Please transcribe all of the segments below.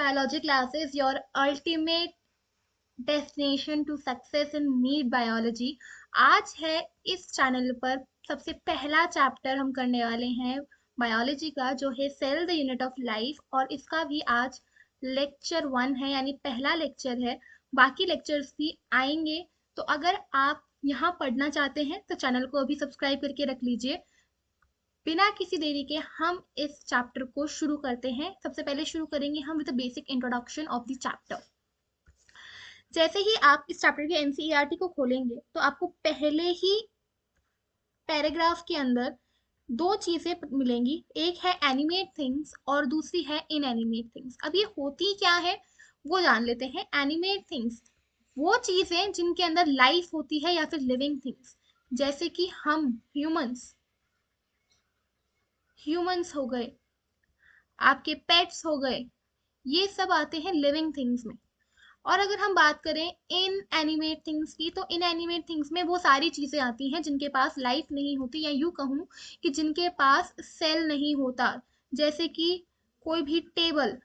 biology classes, your ultimate destination to success in NEET biology। आज है इस channel पर सबसे पहला चैप्टर हम करने वाले हैं बायोलॉजी का, जो है cell the unit of life, और इसका भी आज लेक्चर 1 है, यानी पहला लेक्चर है। बाकी लेक्चर्स भी आएंगे, तो अगर आप यहाँ पढ़ना चाहते हैं तो चैनल को अभी सब्सक्राइब करके रख लीजिए। बिना किसी देरी के हम इस चैप्टर को शुरू करते हैं। सबसे पहले शुरू करेंगे हम with the basic introduction of the chapter. जैसे ही आप इस चैप्टर के एनसीईआरटी को खोलेंगे तो आपको पहले ही पैराग्राफ के अंदर दो चीजें मिलेंगी, एक है एनिमेट थिंग्स और दूसरी है इनएनिमेट थिंग्स। अब ये होती क्या है वो जान लेते हैं। एनिमेट थिंग्स वो चीजें जिनके अंदर लाइफ होती है या फिर लिविंग थिंग्स, जैसे कि हम ह्यूमंस हो गए, आपके पेट्स हो गए, ये सब आते हैं लिविंग थिंग्स में। और अगर हम बात करें इन एनिमेट थिंग्स की, तो इन एनिमेट थिंग्स में वो सारी चीजें आती हैं जिनके पास लाइफ नहीं होती, या यूं कहूं कि जिनके पास सेल नहीं होता। जैसे कि कोई भी टेबल,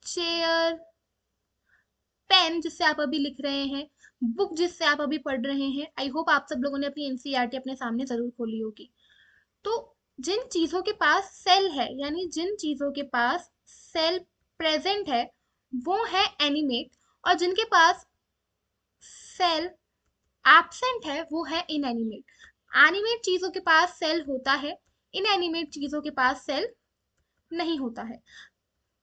चेयर, पेन जिससे आप अभी लिख रहे हैं, बुक जिससे आप अभी पढ़ रहे हैं। आई होप आप सब लोगों ने अपनी एनसीईआरटी अपने सामने जरूर खोली होगी। तो जिन चीजों के पास सेल है, यानी जिन चीजों के पास सेल प्रेजेंट है, वो है एनिमेट, और जिनके पास सेल एब्सेंट है वो है इनएनिमेट। एनिमेट चीजों के पास सेल होता है, इनएनिमेट चीजों के पास सेल नहीं होता है।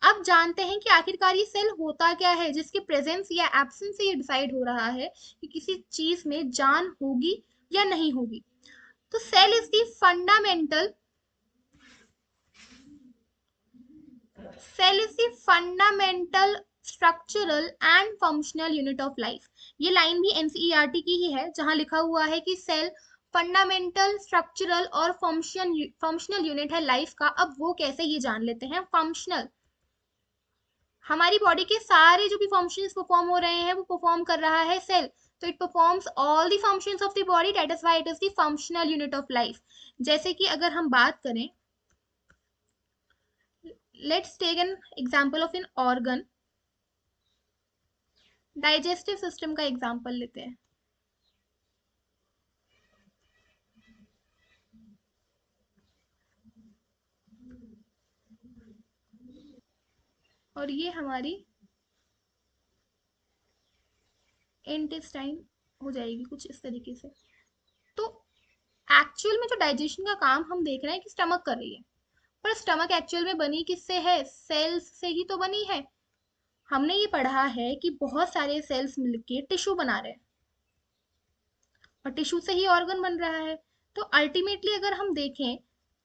अब जानते हैं कि आखिरकार ये सेल होता क्या है, जिसके प्रेजेंस या एब्सेंस से ये डिसाइड हो रहा है कि किसी चीज में जान होगी या नहीं होगी। तो cell is the fundamental structural and functional unit of life. ये लाइन भी एनसीईआरटी की ही है, जहां लिखा हुआ है कि सेल फंडामेंटल स्ट्रक्चरल और फंक्शनल यूनिट है लाइफ का। अब वो कैसे, ये जान लेते हैं। फंक्शनल, हमारी बॉडी के सारे जो भी फंक्शंस परफॉर्म हो रहे हैं वो परफॉर्म कर रहा है सेल। तो it performs all the functions of the body, that is why it is the functional unit of life. जैसे कि अगर हम बात करें, let's take an example of an organ. Digestive system का एग्जांपल लेते हैं। और ये हमारी इंटेस्टाइन हो जाएगी कुछ इस तरीके से। तो एक्चुअल में जो डाइजेशन का काम हम देख रहे हैं कि स्टमक कर रही है, पर स्टमक एक्चुअल में बनी किससे है? सेल्स से ही तो बनी है। हमने ये पढ़ा है कि बहुत सारे सेल्स मिलके टिश्यू बना रहे हैं, और टिश्यू से ही ऑर्गन बन रहा है। तो अल्टीमेटली अगर हम देखें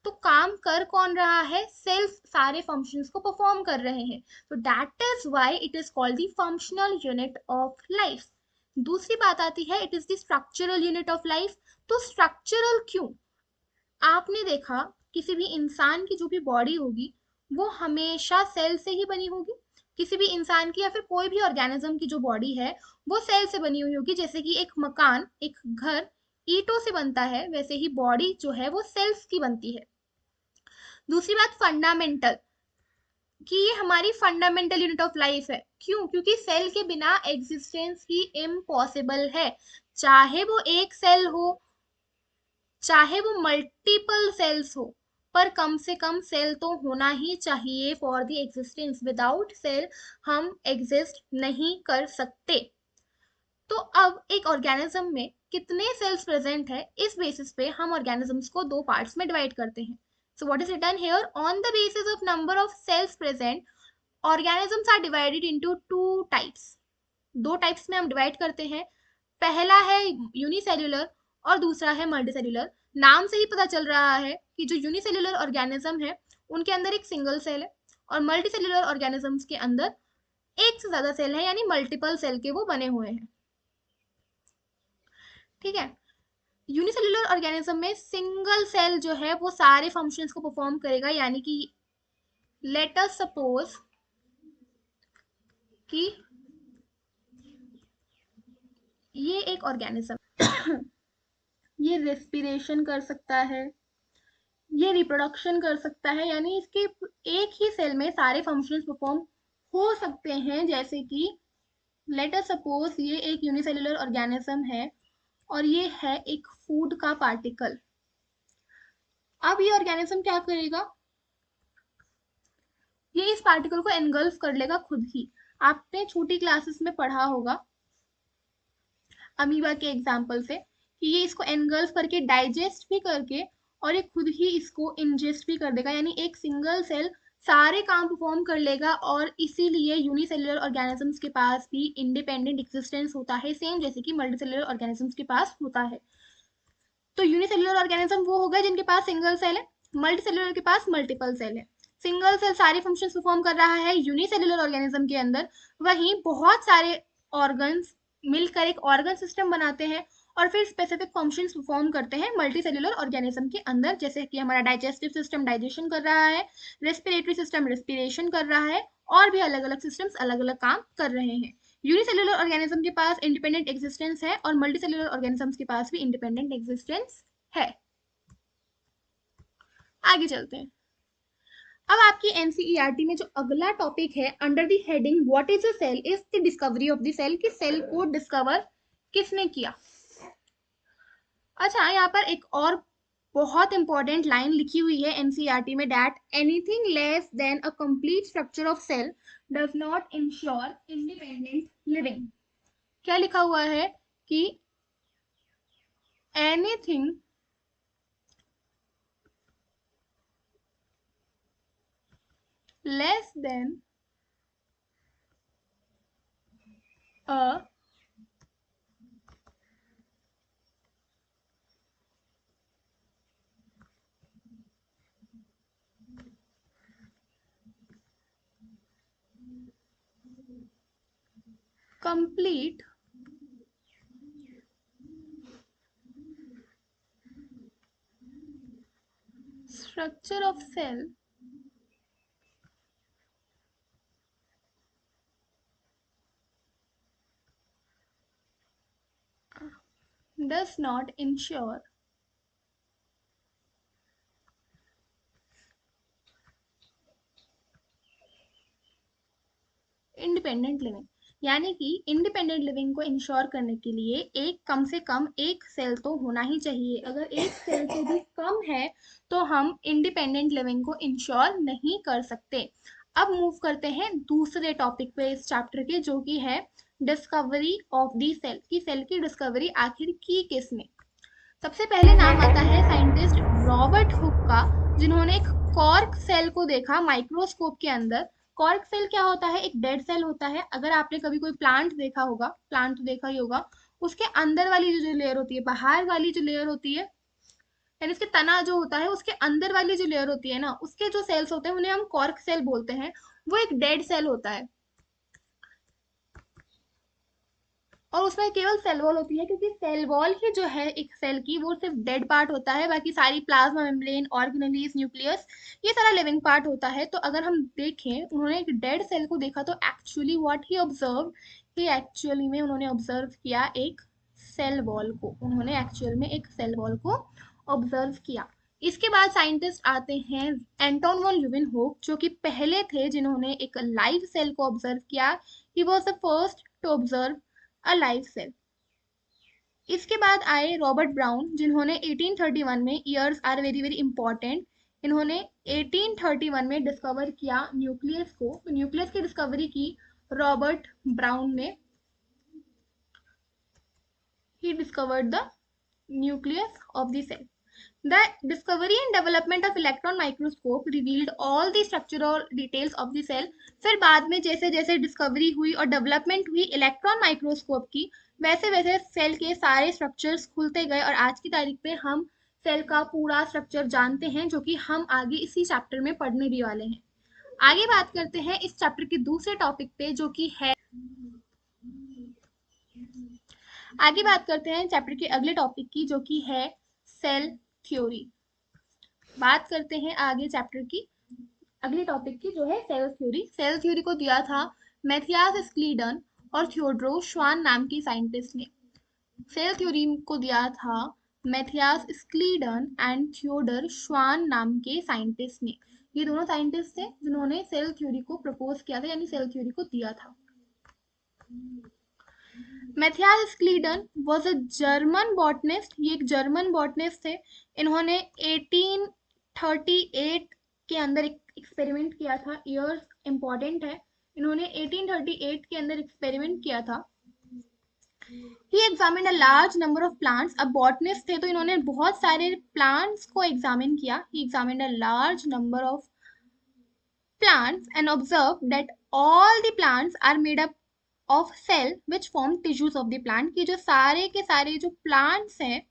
तो काम कर कौन रहा है? सेल्स सारे फंक्शंस को परफॉर्म कर रहे हैं। तो that is why it is called the functional unit of life. दूसरी बात आती है, it is the structural unit of life. तो स्ट्रक्चरल क्यों? आपने देखा किसी भी इंसान की जो भी बॉडी होगी वो हमेशा सेल से ही बनी होगी। किसी भी इंसान की या फिर कोई भी ऑर्गेनिज्म की जो बॉडी है वो सेल से बनी हुई होगी। जैसे कि एक मकान, एक घर ईंटों से बनता है, वैसे ही बॉडी जो है वो सेल्स की बनती है। दूसरी बात फंडामेंटल, कि ये हमारी फंडामेंटल यूनिट ऑफ लाइफ है। क्यों? क्योंकि सेल के बिना एग्जिस्टेंस ही इम्पॉसिबल है। चाहे वो एक सेल हो, चाहे वो मल्टीपल सेल्स हो, पर कम से कम सेल तो होना ही चाहिए for the existence. Without cell हम एग्जिस्ट नहीं कर सकते। तो अब एक ऑर्गेनिज्म में कितने सेल्स प्रेजेंट है, इस बेसिस पे हम ऑर्गेनिजम्स को दो पार्ट्स में डिवाइड करते हैं। So what is written here, on the basis of number of cells present organisms are divided into two types. दो टाइप्स में हम डिवाइड करते हैं। पहला है यूनिसेल्युलर और दूसरा है मल्टीसेल्युलर। नाम से ही पता चल रहा है कि जो यूनिसेल्युलर ऑर्गेनिज्म है उनके अंदर एक सिंगल सेल है, और मल्टीसेल्युलर ऑर्गेनिजम्स के अंदर एक से ज्यादा सेल है, यानी मल्टीपल सेल के वो बने हुए हैं। ठीक है। यूनिसेल्युलर ऑर्गेनिज्म में सिंगल सेल जो है वो सारे फंक्शंस को परफॉर्म करेगा। यानी कि लेट अस सपोज कि ये एक ऑर्गेनिज्म ये रेस्पिरेशन कर सकता है, ये रिप्रोडक्शन कर सकता है, यानी इसके एक ही सेल में सारे फंक्शंस परफॉर्म हो सकते हैं। जैसे कि लेट अस सपोज ये एक यूनिसेलुलर ऑर्गेनिज्म है और ये है एक फूड का पार्टिकल। अब ये ऑर्गेनिज्म क्या करेगा, ये इस पार्टिकल को एनगल्फ कर लेगा खुद ही। आपने छोटी क्लासेस में पढ़ा होगा अमीबा के एग्जाम्पल से कि ये इसको एनगल्फ करके डाइजेस्ट भी करके और ये खुद ही इसको इंजेस्ट भी कर देगा, यानी एक सिंगल सेल सारे काम परफॉर्म कर लेगा। और इसीलिए यूनिसेलुलर ऑर्गेनिजम्स के पास भी इंडिपेंडेंट एग्जिस्टेंस होता है, सेम जैसे कि मल्टीसेलुलर ऑर्गेनिजम्स के पास होता है। तो यूनिसेलुलर ऑर्गेनिज्म वो हो गए जिनके पास सिंगल सेल है, मल्टीसेलुलर के पास मल्टीपल सेल है। सिंगल सेल सारे फंक्शंस परफॉर्म कर रहा है यूनिसेलुलर ऑर्गेनिज्म के अंदर, वहीं बहुत सारे ऑर्गन्स मिलकर एक ऑर्गन सिस्टम बनाते हैं और फिर स्पेसिफिक फंक्शंस परफॉर्म करते हैं मल्टीसेलुलर ऑर्गेनिज्म के अंदर। जैसे कि हमारा डाइजेस्टिव सिस्टम डाइजेशन कर रहा है, रेस्पिरेटरी सिस्टम रेस्पिरेशन कर रहा है, और भी अलग अलग सिस्टम्स अलग अलग काम कर रहे हैं। यूनिसेलुलर ऑर्गेनिज्म के पास इंडिपेंडेंट एग्जिस्टेंस है और मल्टीसेलुलर ऑर्गेनिजम्स के पास भी इंडिपेंडेंट एग्जिस्टेंस है। आगे चलते हैं। अब आपकी एनसीईआरटी में जो अगला टॉपिक है under the heading what is a cell is the discovery of the cell, कि सेल को डिस्कवर किसने किया। अच्छा, यहाँ पर एक और बहुत इंपॉर्टेंट लाइन लिखी हुई है एनसीईआरटी में, that anything less than a complete structure of cell does not ensure independent living. क्या लिखा हुआ है कि anything less than a complete structure of cell does not ensure independent living. यानी कि इंडिपेंडेंट लिविंग को इंश्योर करने के लिए एक कम से कम एक सेल तो होना ही चाहिए। अगर एक सेल से भी कम है तो हम इंडिपेंडेंट लिविंग को इंश्योर नहीं कर सकते। अब मूव करते हैं दूसरे टॉपिक पे इस चैप्टर के, जो कि है डिस्कवरी ऑफ दी सेल, की सेल की डिस्कवरी आखिर की किसने। सबसे पहले नाम आता है साइंटिस्ट रॉबर्ट हुक का, जिन्होंने एक कॉर्क सेल को देखा माइक्रोस्कोप के अंदर। कॉर्क सेल क्या होता है, एक डेड सेल होता है। अगर आपने कभी कोई प्लांट देखा होगा, प्लांट तो देखा ही होगा, उसके अंदर वाली जो लेयर होती है, बाहर वाली जो लेयर होती है, यानी उसके तना जो होता है उसके अंदर वाली जो लेयर होती है ना, उसके जो सेल्स होते हैं उन्हें हम कॉर्क सेल बोलते हैं। वो एक डेड सेल होता है और उसमें केवल सेल वॉल होती है, क्योंकि सेल वॉल ही जो है एक सेल की वो सिर्फ डेड पार्ट होता है, बाकी सारी प्लाज्मा मेम्ब्रेन ऑर्गेनेलीज न्यूक्लियस ये सारा लिविंग पार्ट होता है। तो अगर हम देखें उन्होंने एक डेड सेल को देखा तो एक्चुअली व्हाट ही ऑब्जर्व, कि एक्चुअली में उन्होंने ऑब्जर्व किया एक सेल वॉल को, उन्होंने एक्चुअल में एक सेल वॉल को ऑब्जर्व किया। इसके बाद साइंटिस्ट आते हैं एंटोन वॉन ल्यूवेनहोक, जो कि पहले थे जिन्होंने एक लाइव सेल को ऑब्जर्व किया। He was the first to observe a live cell. इसके बाद आए रॉबर्ट ब्राउन, जिन्होंने 1831 में, years are very very important, इन्होंने 1831 में डिस्कवर किया न्यूक्लियस को। तो न्यूक्लियस की डिस्कवरी की रॉबर्ट ब्राउन ने। He discovered the nucleus of the cell. The discovery and development of electron microscope revealed all the structural details of the cell। फिर बाद में जैसे जैसे डिस्कवरी हुई और डेवलपमेंट हुई इलेक्ट्रॉन माइक्रोस्कोप की, वैसे वैसे सेल के सारे स्ट्रक्चर्स खुलते गए और आज की तारीख पे हम सेल का पूरा स्ट्रक्चर जानते हैं, जो कि हम आगे इसी चैप्टर में पढ़ने भी वाले हैं। आगे बात करते हैं इस चैप्टर के दूसरे टॉपिक पे, जो कि है, आगे बात करते हैं चैप्टर के अगले टॉपिक की, जो कि है सेल थ्योरी। बात करते हैं आगे चैप्टर की अगली टॉपिक की, जो है सेल थ्योरी। सेल थ्योरी को दिया था मैथियास स्क्लीडन और थियोड्रो श्वान नाम के साइंटिस्ट ने। सेल थ्योरी को दिया था मैथियास स्क्लीडन एंड थियोडर श्वान नाम के साइंटिस्ट ने। ये दोनों साइंटिस्ट थे जिन्होंने सेल थ्योरी को प्रपोज किया था, यानी सेल थ्योरी को दिया था। Matthias Schleiden was a German botanist, ये एक जर्मन बॉटनिस्ट थे। इन्होंने 1838 के अंदर एक्सपेरिमेंट किया था। ईयर्स इंपॉर्टेंट है। इन्होंने 1838 के अंदर एक्सपेरिमेंट किया था। He examined a large number of plants. अब बॉटनिस्ट थे तो इन्होंने बहुत सारे प्लांट्स को एग्जामिन किया। He examined a large number of plants and observed that all the plants are made up of cell which form tissues of the plant, कि जो सारे के सारे जो प्लांट्स हैं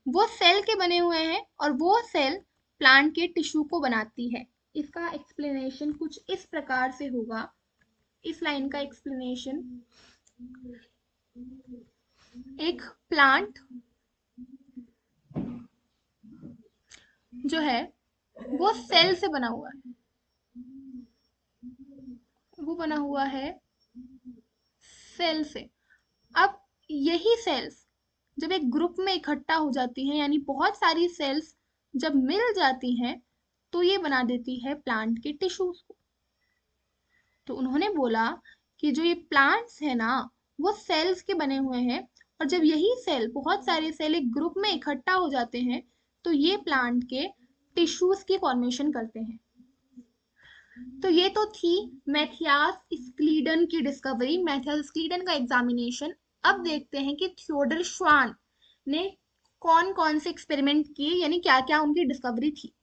वो सेल के बने हुए हैं और वो सेल प्लांट के टिश्यू को बनाती है। इसका एक्सप्लेनेशन कुछ इस प्रकार से होगा। इस लाइन का एक्सप्लेनेशन, एक प्लांट जो है वो सेल से बना हुआ है, वो बना हुआ है सेल से। अब यही सेल्स जब एक ग्रुप में इकट्ठा हो जाती हैं, यानी बहुत सारी सेल्स जब मिल जाती हैं तो ये बना देती है प्लांट के टिश्यूज को। तो उन्होंने बोला कि जो ये प्लांट्स है ना वो सेल्स के बने हुए हैं, और जब यही सेल, बहुत सारे सेल एक ग्रुप में इकट्ठा हो जाते हैं तो ये प्लांट के टिश्यूज की फॉर्मेशन करते हैं। तो ये तो थी मैथियास स्क्लीडन की डिस्कवरी, मैथियास स्क्लीडन का एग्जामिनेशन। अब देखते हैं कि थियोडर श्वान ने कौन कौन से एक्सपेरिमेंट किए, यानी क्या क्या उनकी डिस्कवरी थी।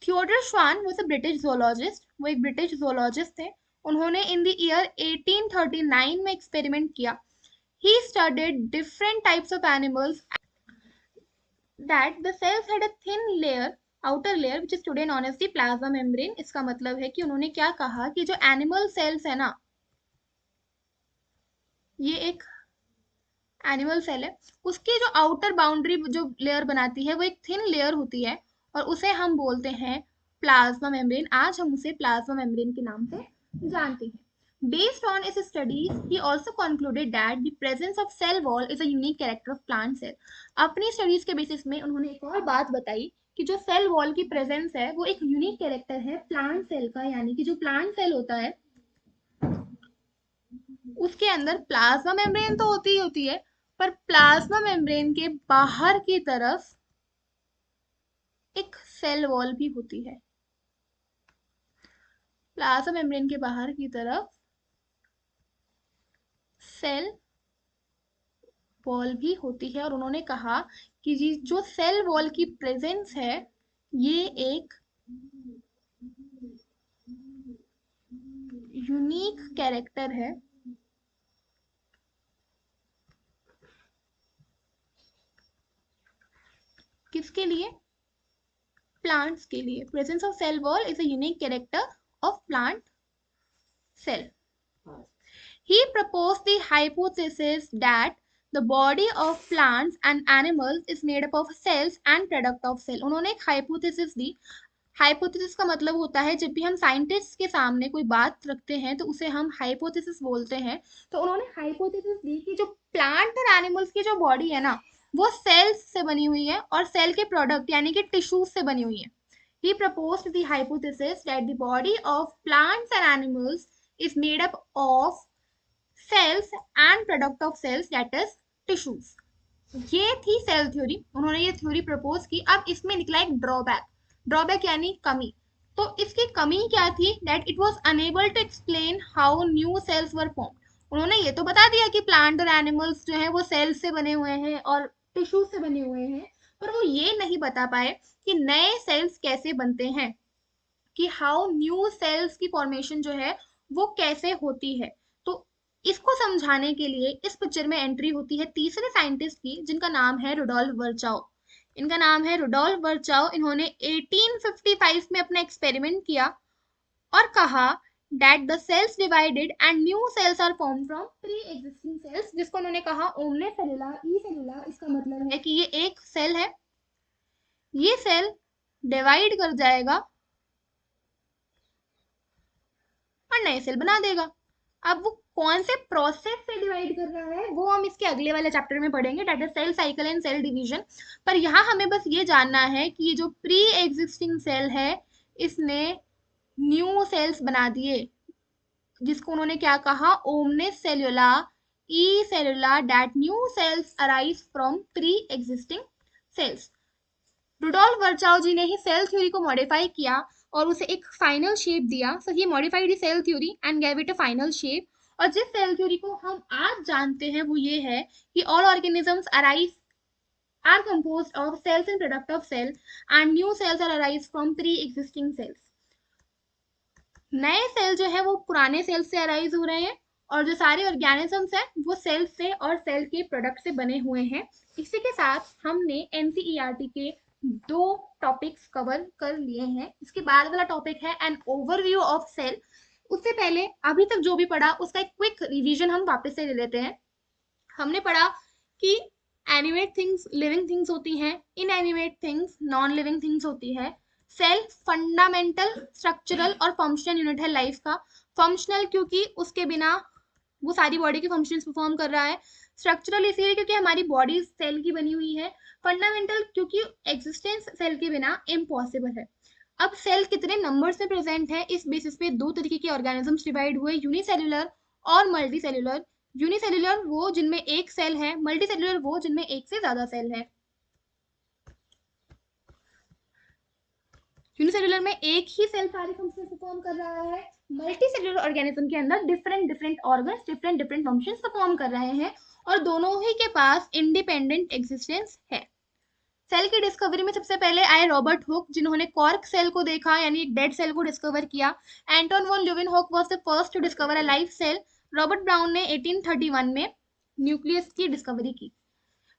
थियोडर श्वान वाज अ ब्रिटिश ज़ूलॉजिस्ट, वो एक ब्रिटिश ज़ूलॉजिस्ट थे। उन्होंने इन द ईयर 1839 में एक्सपेरिमेंट किया। He studied different types of animals that the cells had a thin layer, outer layer which is today known as the plasma membrane। इसका मतलब है कि उन्होंने क्या कहा कि जो एनिमल सेल्स है ना, ये एक एनिमल सेल है, उसकी जो आउटर बाउंड्री जो लेयर बनाती है वो एक थिन लेयर होती है और उसे हम बोलते हैं प्लाज्मा मेम्ब्रेन। आज हम उसे प्लाज्मा मेम्ब्रेन के नाम से जानते हैं। Based on his studies, he also concluded that the presence of cell wall is a unique character of plant cell। अपनी स्टडीज के बेसिस में उन्होंने एक और बात बताई कि जो सेल वॉल की प्रेजेंस है वो एक यूनिक कैरेक्टर है प्लांट सेल का, यानी कि जो प्लांट सेल होता है उसके अंदर प्लाज्मा मेम्ब्रेन तो होती ही होती है, पर प्लाज्मा मेम्ब्रेन के बाहर की तरफ एक सेल वॉल भी होती है। प्लाज्मा मेम्ब्रेन के बाहर की तरफ सेल वॉल भी होती है, और उन्होंने कहा कि जी जो सेल वॉल की प्रेजेंस है ये एक यूनिक कैरेक्टर है किसके लिए, प्लांट्स के लिए। Presence of cell wall is a unique character of plant cell. He proposed the hypothesis that the body of plants and animals is made up of cells and product of cell। उन्होंने एक hypothesis दी। Hypothesis का मतलब होता है जब भी हम scientist के सामने कोई बात रखते हैं तो उसे हम हाइपोथेसिस बोलते हैं। तो उन्होंने हाइपोथेसिस दी कि जो प्लांट और एनिमल्स की जो बॉडी है ना वो सेल्स से बनी हुई है और सेल के प्रोडक्ट यानी कि टिश्यूज से बनी हुई है। He proposed the hypothesis that the body of plants and animals is made up of cells and product of cells that is tissues। ये थी सेल थ्योरी, उन्होंने ये थ्योरी प्रपोज की। अब इसमें निकला एक ड्रॉबैक, ड्रॉबैक यानी कमी। तो इसकी कमी क्या थी, that it was unable to explain how new cells were form. उन्होंने ये तो बता दिया कि प्लांट और एनिमल्स जो है वो सेल्स से बने हुए हैं और टिश्यू से बने हुए हैं, पर वो ये नहीं बता पाए कि नए सेल्स कैसे बनते हैं, कि हाउ न्यू सेल्स की फॉर्मेशन जो है वो कैसे होती है। तो इसको समझाने के लिए इस पिक्चर में एंट्री होती है तीसरे साइंटिस्ट की, जिनका नाम है रुडोल्फ वर्चाओ। इनका नाम है रुडोल्फ वर्चाओ। इन्होंने 1855 में अपना एक्सपेरिमेंट किया और कहा that the cells divided and new cells are formed from pre-existing cells, जिसको उन्होंने कहा ओमने सेलुला ई सेलुला। इसका मतलब है कि ये एक सेल है, ये सेल डिवाइड कर जाएगा और नए सेल बना देगा। अब वो कौन से प्रोसेस से डिवाइड कर रहा है वो हम इसके अगले वाले चैप्टर में पढ़ेंगे, that is cell cycle and cell division. पर यहाँ हमें बस ये जानना है कि ये जो प्री एग्जिस्टिंग सेल है इसने न्यू सेल्स बना दिए, जिसको उन्होंने क्या कहा, omnis cellula e cellula, that new cells arise from pre existing cells. Rudolf Virchow ji ने ही सेल थ्योरी को मॉडिफाई किया और उसे एक फाइनल शेप दिया। So he modified the cell theory and gave it a final shape. और जिस सेल थ्योरी को हम आज जानते हैं वो ये है कि all organisms arise are composed of cells and product of cell and new cells are arise from pre-existing cells। नए सेल जो है वो पुराने सेल से अराइज हो रहे हैं और जो सारे ऑर्गेनिजम्स हैं वो सेल से और सेल के प्रोडक्ट से बने हुए हैं। इसी के साथ हमने एनसीईआरटी के 2 टॉपिक्स कवर कर लिए हैं। इसके बाद वाला टॉपिक है एन ओवरव्यू ऑफ सेल। उससे पहले अभी तक जो भी पढ़ा उसका एक क्विक रिवीजन हम वापस से ले लेते हैं। हमने पढ़ा कि एनिमेट थिंग्स लिविंग थिंग्स होती हैं, inanimate things non living things होती है। सेल फंडामेंटल स्ट्रक्चरल और फंक्शनल यूनिट है लाइफ का। फंक्शनल क्योंकि उसके बिना वो सारी बॉडी के फंक्शंस परफॉर्म कर रहा है। स्ट्रक्चरल इसलिए क्योंकि हमारी बॉडी सेल की बनी हुई है। फंडामेंटल क्योंकि एग्जिस्टेंस सेल के बिना इम्पॉसिबल है। अब सेल कितने नंबर्स में प्रेजेंट है इस बेसिस पे 2 तरीके के ऑर्गेनिजम्स डिवाइड हुए, यूनिसेल्युलर और मल्टी सेल्युलर। यूनिसेल्युलर वो जिनमें एक सेल है, मल्टी सेल्युलर वो जिनमें एक से ज्यादा सेल है। यूनिसेल्युलर में एक ही सेल सारे फंक्शन परफॉर्म कर रहा है। मल्टी सेल्युलर ऑर्गेनिज्म के अंदर different different organs different different functions perform कर रहे हैं और दोनों ही के पास इंडिपेंडेंट एग्जिस्टेंस है। सेल की डिस्कवरी में सबसे पहले आए रॉबर्ट हुक, जिन्होंने कॉर्क सेल को देखा यानी एक डेड सेल को डिस्कवर किया। Anton van Leeuwenhoek was the first to discover a live cell. Robert Brown ने 1831 में न्यूक्लियस की डिस्कवरी की।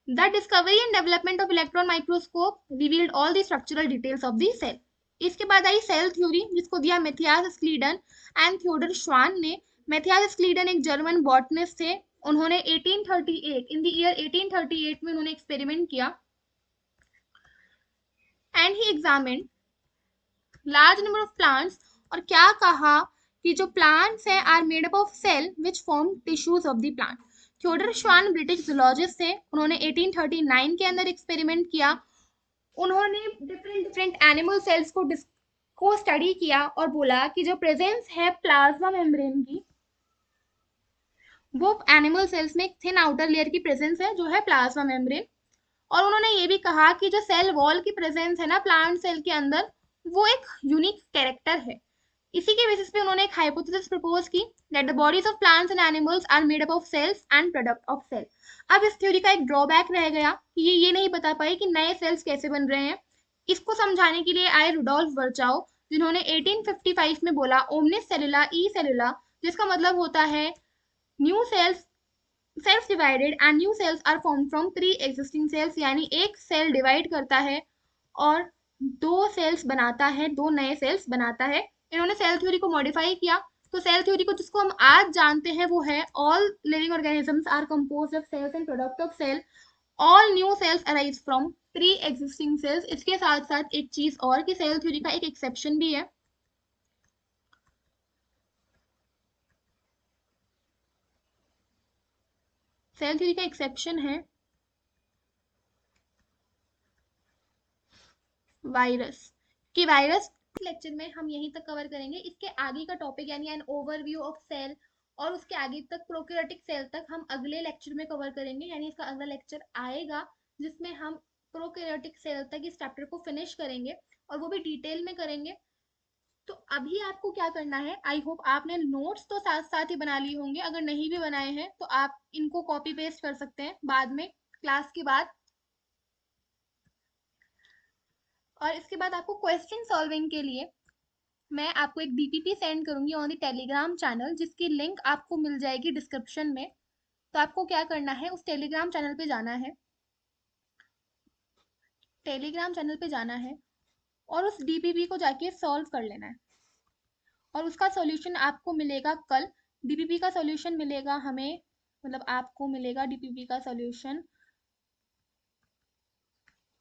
The discovery and development of electron microscope revealed all the structural details of the cell। इसके बाद आई cell theory जिसको दिया Matthias Schleiden and Theodore श्वान ने। मैथियास स्क्लीडन एक जर्मन बॉटनिस्ट थे। उन्होंने 1838 इन द ईयर 1838 में उन्होंने एक्सपेरिमेंट किया and he examined large number of plants. और क्या कहा कि जो प्लांट्स हैं are made up of cell which form tissues of the plant. Theodor Schwann British zoologist थे। उन्होंने 1839 के अंदर एक्सपेरिमेंट किया। उन्होंने डिफरेंट डिफरेंट एनिमल सेल्स को स्टडी किया और बोला कि जो प्रेजेंस है प्लाज्मा मेम्ब्रेन की, वो एनिमल सेल्स में एक थिन आउटर लेयर की प्रेजेंस है जो है प्लाज्मा मेम्ब्रेन। और उन्होंने ये भी कहा कि जो सेल वॉल की प्रेजेंस है ना प्लांट सेल के अंदर, वो एक यूनिक कैरेक्टर है। इसी के बेसिस पे उन्होंने एक हाइपोथेसिस प्रपोज की that the bodies of plants and animals are made up of cells and product of cell. अब इस थ्योरी का एक ड्रॉबैक रह गया कि ये नहीं बता पाई कि नए सेल्स कैसे बन रहे हैं। इसको समझाने के लिए आए रुडोल्फ वर्चाओ, जिन्होंने 1855 में बोला ओमनिस सेलुला ई सेलुला, जिसका मतलब होता है new cells cells divided and new cells are form from pre existing cells. यानी एक सेल डिवाइड करता है और 2 सेल्स बनाता है, 2 नए सेल्स बनाता है। इन्होंने सेल थ्योरी को मॉडिफाई किया। तो सेल थ्योरी को जिसको हम आज जानते हैं वो है all living organisms are composed of cells and product of cell. All new cells arise from pre existing cells. इसके साथ साथ एक चीज और कि सेल थ्योरी का एक एक्सेप्शन भी है। सेल थ्योरी का एक्सेप्शन है वायरस। कि वायरस लेक्चर में हम यहीं तक कवर करेंगे। इसके आगे का टॉपिक यानी एन ओवरव्यू ऑफ सेल और उसके आगे तक प्रोकैरियोटिक सेल तक हम अगले लेक्चर में कवर करेंगे। यानी इसका अगला लेक्चर आएगा जिसमें हम प्रोकैरियोटिक सेल तक इस चैप्टर को फिनिश करेंगे और वो भी डिटेल में करेंगे। तो अभी आपको क्या करना है, आई होप आपने नोट्स तो साथ साथ ही बना लिए होंगे। अगर नहीं भी बनाए हैं तो आप इनको कॉपी पेस्ट कर सकते हैं बाद में क्लास के बाद। और इसके बाद आपको क्वेश्चन सॉल्विंग के लिए मैं आपको एक डीपीपी सेंड करूंगी ऑन द टेलीग्राम चैनल, जिसकी लिंक आपको मिल जाएगी डिस्क्रिप्शन में। तो आपको क्या करना है, उस टेलीग्राम चैनल पे जाना है, टेलीग्राम चैनल पे जाना है और उस डीपीपी को जाके सॉल्व कर लेना है और उसका सॉल्यूशन आपको मिलेगा कल। डीपीपी का सॉल्यूशन मिलेगा हमें, मतलब आपको मिलेगा डीपीपी का सॉल्यूशन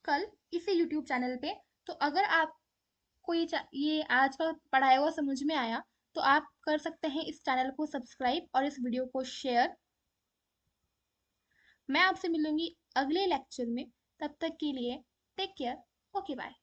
कल इसी यूट्यूब चैनल पे। तो अगर आपको ये आज का पढ़ाया हुआ समझ में आया तो आप कर सकते हैं इस चैनल को सब्सक्राइब और इस वीडियो को शेयर। मैं आपसे मिलूंगी अगले लेक्चर में, तब तक के लिए टेक केयर, ओके बाय।